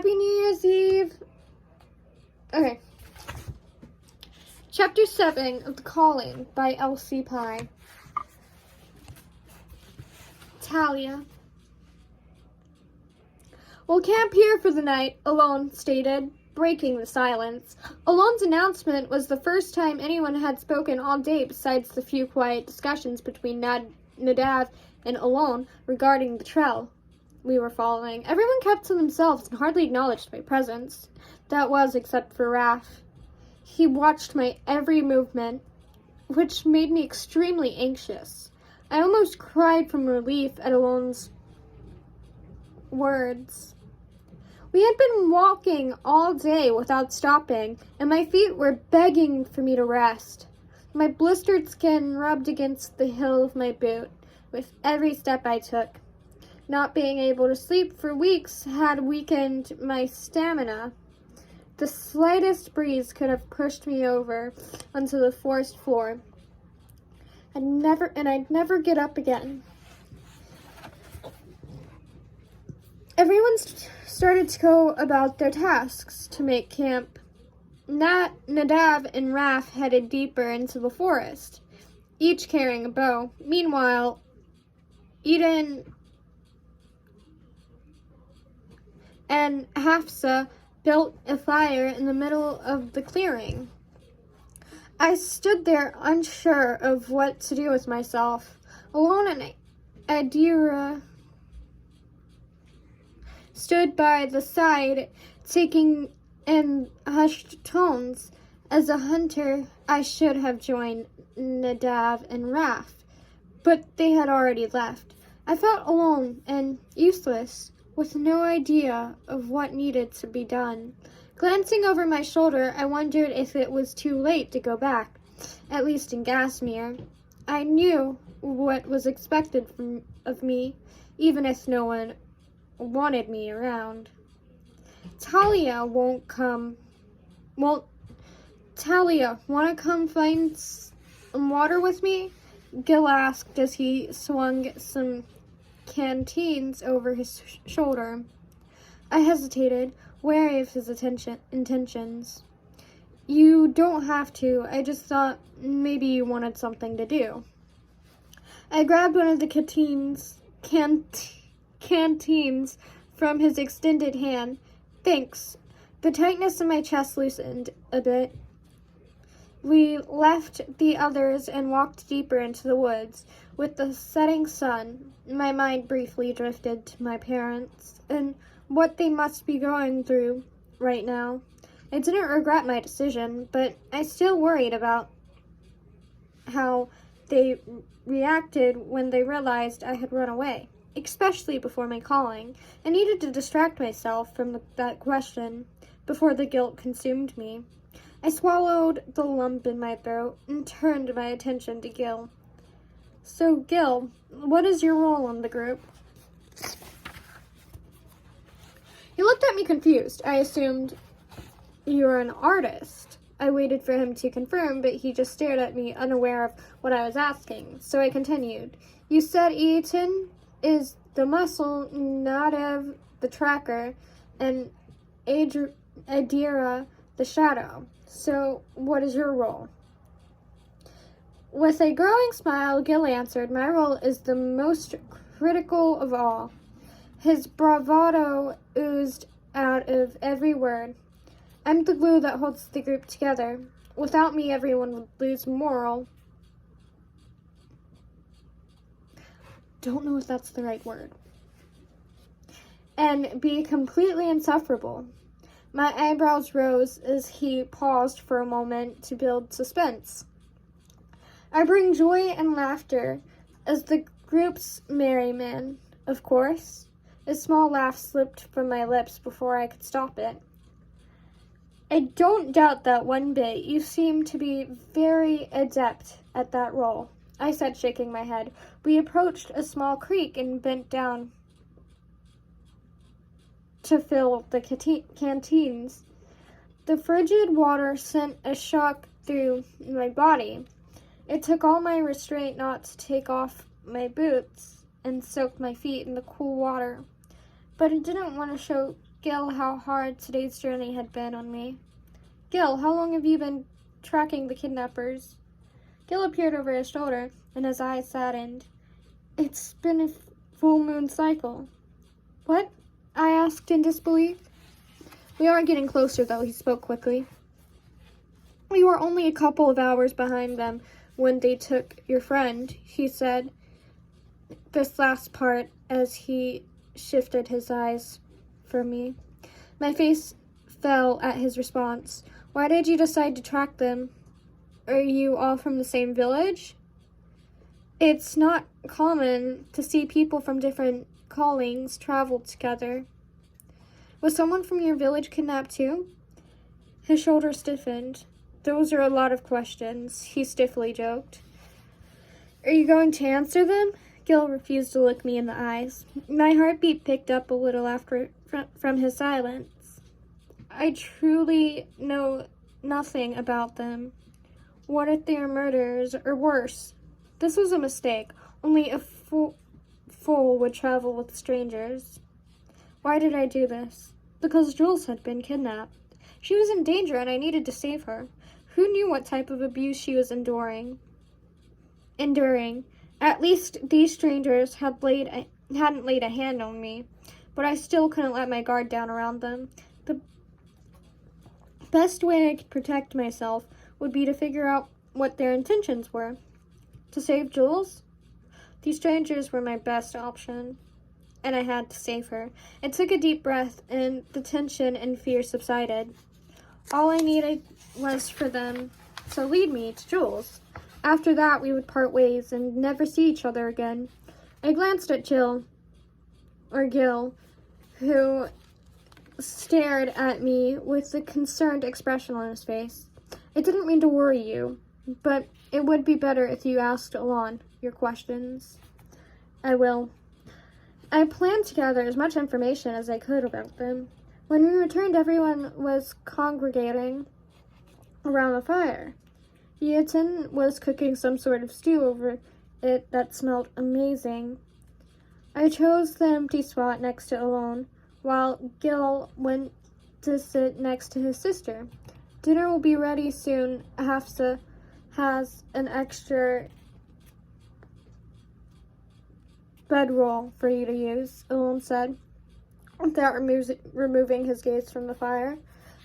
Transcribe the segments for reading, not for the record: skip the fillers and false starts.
Happy New Year's Eve. Okay. Chapter 7 of The Calling by By-L.C PYE. Talia. We'll camp here for the night, Alone stated, breaking the silence. Alone's announcement was the first time anyone had spoken all day besides the few quiet discussions between Nadav and Alone regarding the trail we were following. Everyone kept to themselves and hardly acknowledged my presence. That was, except for Raph. He watched my every movement, which made me extremely anxious. I almost cried from relief at Alone's words. We had been walking all day without stopping, and my feet were begging for me to rest. My blistered skin rubbed against the heel of my boot with every step I took. Not being able to sleep for weeks had weakened my stamina. The slightest breeze could have pushed me over onto the forest floor. I'd never get up again. Everyone started to go about their tasks to make camp. Nadav and Raph headed deeper into the forest, each carrying a bow. Meanwhile, Eden and Hafsa built a fire in the middle of the clearing. I stood there unsure of what to do with myself. Alone and Adira stood by the side, taking in hushed tones. As a hunter, I should have joined Nadav and Raph, but they had already left. I felt alone and useless, with no idea of what needed to be done. Glancing over my shoulder, I wondered if it was too late to go back, at least in Gasmere. I knew what was expected of me, even if no one wanted me around. Talia, wanna come find some water with me? Gil asked as he swung some canteens over his shoulder. I hesitated, wary of his intentions. You don't have to. I just thought maybe you wanted something to do. I grabbed one of the canteens from his extended hand. Thanks. The tightness in my chest loosened a bit. We left the others and walked deeper into the woods. With the setting sun, my mind briefly drifted to my parents and what they must be going through right now. I didn't regret my decision, but I still worried about how they reacted when they realized I had run away, especially before my calling. I needed to distract myself from that question before the guilt consumed me. I swallowed the lump in my throat and turned my attention to Gil. So, Gil, what is your role in the group? He looked at me confused. I assumed you're an artist. I waited for him to confirm, but he just stared at me, unaware of what I was asking. So I continued. You said Eaton is the muscle, Nadav the tracker, and Adira the shadow. So what is your role? With a growing smile, Gil answered, my role is the most critical of all. His bravado oozed out of every word. I'm the glue that holds the group together. Without me, everyone would lose morale. Don't know if that's the right word. And be completely insufferable. My eyebrows rose as he paused for a moment to build suspense. I bring joy and laughter as the group's merryman, of course. A small laugh slipped from my lips before I could stop it. I don't doubt that one bit. You seem to be very adept at that role, I said, shaking my head. We approached a small creek and bent down to fill the canteens. The frigid water sent a shock through my body. It took all my restraint not to take off my boots and soak my feet in the cool water. But I didn't want to show Gil how hard today's journey had been on me. Gil, how long have you been tracking the kidnappers? Gil appeared over his shoulder, and his eyes saddened. It's been a full moon cycle. What? I asked in disbelief. We are getting closer, though, he spoke quickly. We were only a couple of hours behind them when they took your friend, he said, this last part as he shifted his eyes from me. My face fell at his response. Why did you decide to track them? Are you all from the same village? It's not common to see people from different callings travel together. Was someone from your village kidnapped too? His shoulders stiffened. Those are a lot of questions, he stiffly joked. Are you going to answer them? Gil refused to look me in the eyes. My heartbeat picked up a little after from his silence. I truly know nothing about them. What if they are murderers, or worse? This was a mistake. Only a fool would travel with strangers. Why did I do this? Because Jules had been kidnapped. She was in danger and I needed to save her. Who knew what type of abuse she was enduring? At least these strangers hadn't laid a hand on me, but I still couldn't let my guard down around them. The best way I could protect myself would be to figure out what their intentions were. To save Jules? These strangers were my best option, and I had to save her. I took a deep breath, and the tension and fear subsided. All I needed was for them to lead me to Jules. After that, we would part ways and never see each other again. I glanced at Gil, who stared at me with a concerned expression on his face. I didn't mean to worry you, but it would be better if you asked Alon your questions. I will. I planned to gather as much information as I could about them. When we returned, everyone was congregating around the fire. Yeaton was cooking some sort of stew over it that smelled amazing. I chose the empty spot next to Alon, while Gil went to sit next to his sister. Dinner will be ready soon. Hafsa has an extra bedroll for you to use, Alon said, without removing his gaze from the fire.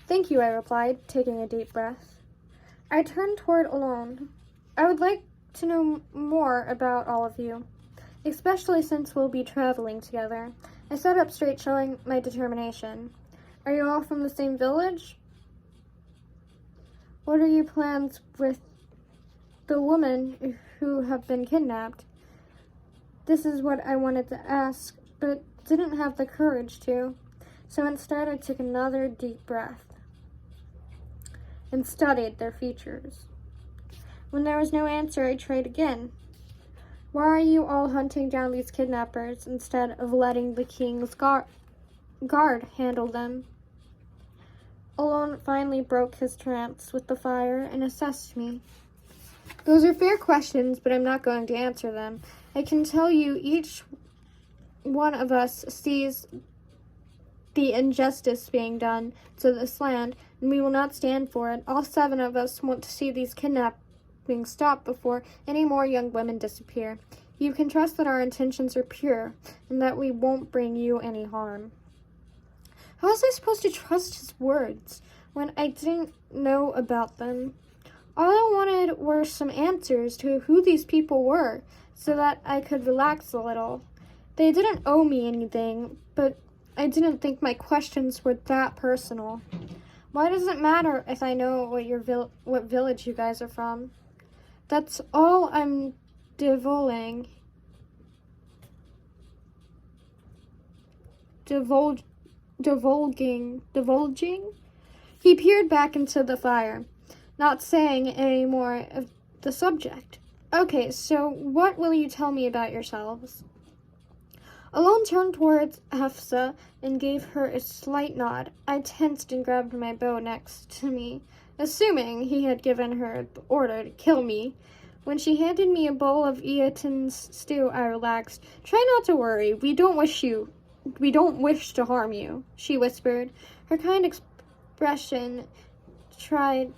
Thank you, I replied, taking a deep breath. I turned toward Alon. I would like to know more about all of you, especially since we'll be traveling together. I sat up straight, showing my determination. Are you all from the same village? What are your plans with the women who have been kidnapped? This is what I wanted to ask, but didn't have the courage to. So instead, I took another deep breath and studied their features. When there was no answer, I tried again. Why are you all hunting down these kidnappers instead of letting the king's guard handle them? Alon finally broke his trance with the fire and assessed me. Those are fair questions, but I'm not going to answer them. I can tell you each one of us sees the injustice being done to this land, and we will not stand for it. All 7 of us want to see these kidnappings stop before any more young women disappear. You can trust that our intentions are pure, and that we won't bring you any harm. How was I supposed to trust his words when I didn't know about them? All I wanted were some answers to who these people were, so that I could relax a little. They didn't owe me anything, but I didn't think my questions were that personal. Why does it matter if I know what village you guys are from? That's all I'm divulging. Divulging? He peered back into the fire, not saying any more of the subject. Okay, so what will you tell me about yourselves? Alon turned towards Hafsa and gave her a slight nod. I tensed and grabbed my bow next to me, assuming he had given her the order to kill me. When she handed me a bowl of Eaton's stew, I relaxed. Try not to worry. We don't wish you We don't wish to harm you, she whispered. Her kind expression tried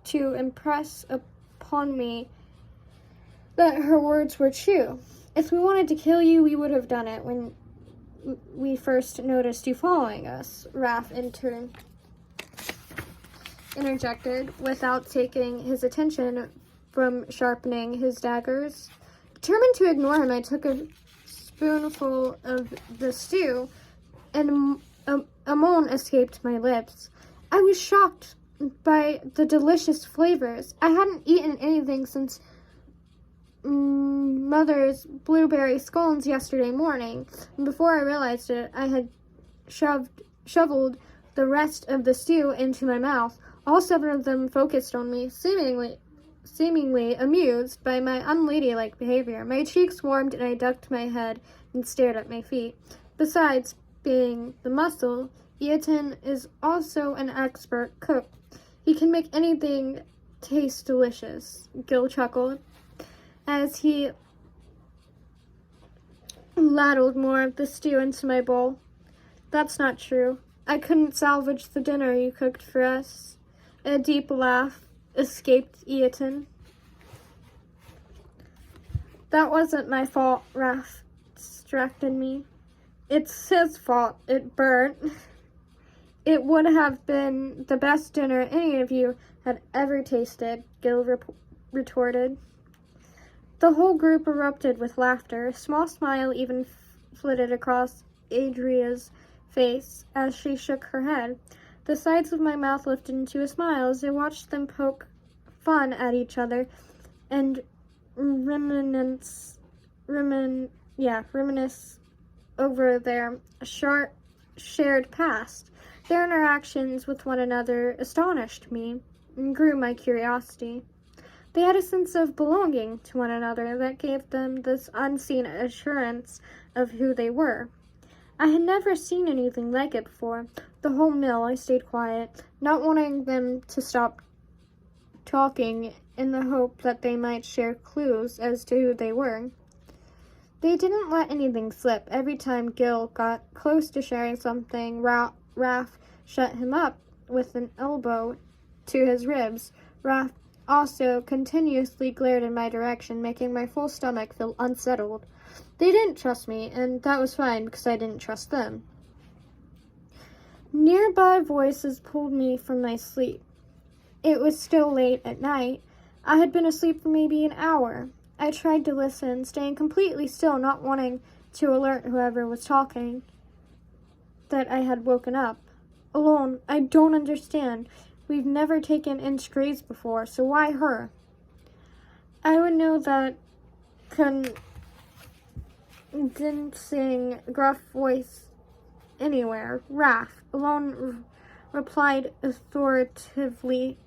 to impress upon me that her words were true. If we wanted to kill you, we would have done it when we first noticed you following us, Raph interjected without taking his attention from sharpening his daggers. Determined to ignore him, I took a spoonful of the stew, and a moan escaped my lips. I was shocked by the delicious flavors. I hadn't eaten anything since Mother's blueberry scones yesterday morning, and before I realized it, I had shoveled the rest of the stew into my mouth. All 7 of them focused on me, seemingly amused by my unladylike behavior. My cheeks warmed, and I ducked my head and stared at my feet. Besides being the muscle, Eaton is also an expert cook. He can make anything taste delicious, Gil chuckled, as he ladled more of the stew into my bowl. That's not true. I couldn't salvage the dinner you cooked for us. A deep laugh escaped Eaton. That wasn't my fault, Raph distracted me. It's his fault it burnt. It would have been the best dinner any of you had ever tasted, Gil retorted. The whole group erupted with laughter. A small smile even flitted across Adria's face as she shook her head. The sides of my mouth lifted into a smile as I watched them poke fun at each other and reminisce over their shared past. Their interactions with one another astonished me and grew my curiosity. They had a sense of belonging to one another that gave them this unseen assurance of who they were. I had never seen anything like it before. The whole meal I stayed quiet, not wanting them to stop talking in the hope that they might share clues as to who they were. They didn't let anything slip. Every time Gil got close to sharing something, Raph shut him up with an elbow to his ribs. Raph also continuously glared in my direction, making my full stomach feel unsettled. They didn't trust me, and that was fine because I didn't trust them. Nearby voices pulled me from my sleep. It was still late at night. I had been asleep for maybe an hour. I tried to listen, staying completely still, not wanting to alert whoever was talking that I had woken up. Alone, I don't understand. We've never taken in strays before, so why her? I would know that condensing, gruff voice anywhere. Raph, alone, replied authoritatively.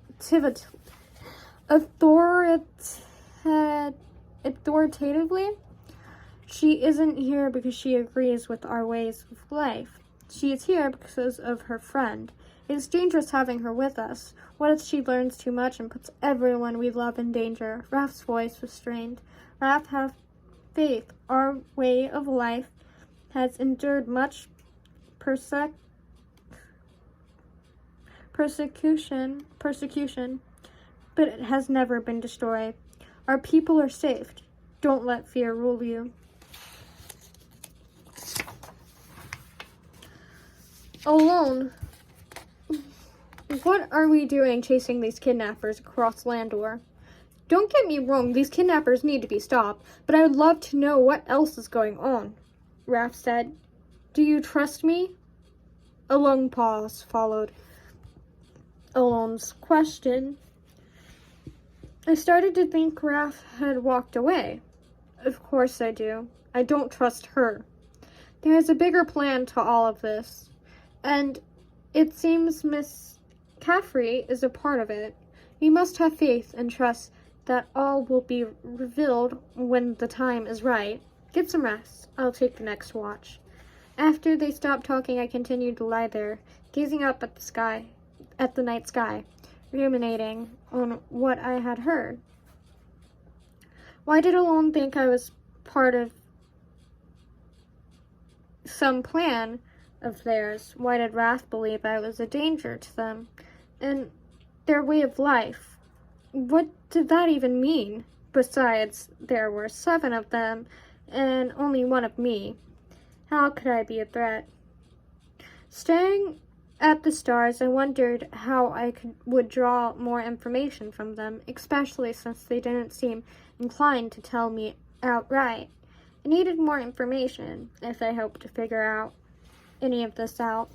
She isn't here because she agrees with our ways of life. She is here because of her friend. It is dangerous having her with us. What if she learns too much and puts everyone we love in danger? Raph's voice was strained. Raph, have faith. Our way of life has endured much persecution, but it has never been destroyed. Our people are safe. Don't let fear rule you. Alone. What are we doing chasing these kidnappers across Landor? Don't get me wrong, these kidnappers need to be stopped, but I would love to know what else is going on, Raph said. Do you trust me? A long pause followed Alone's question. I started to think Raph had walked away. Of course I do. I don't trust her. There is a bigger plan to all of this, and it seems Miss Caffrey is a part of it. You must have faith and trust that all will be revealed when the time is right. Get some rest. I'll take the next watch. After they stopped talking, I continued to lie there, gazing up at the night sky, ruminating on what I had heard. Why did Alone think I was part of some plan of theirs. Why did Wrath believe I was a danger to them and their way of life? What did that even mean? Besides, there were 7 of them and only 1 of me. How could I be a threat? Staring at the stars, I wondered how I would draw more information from them, especially since they didn't seem inclined to tell me outright. I needed more information if I hoped to figure any of this out.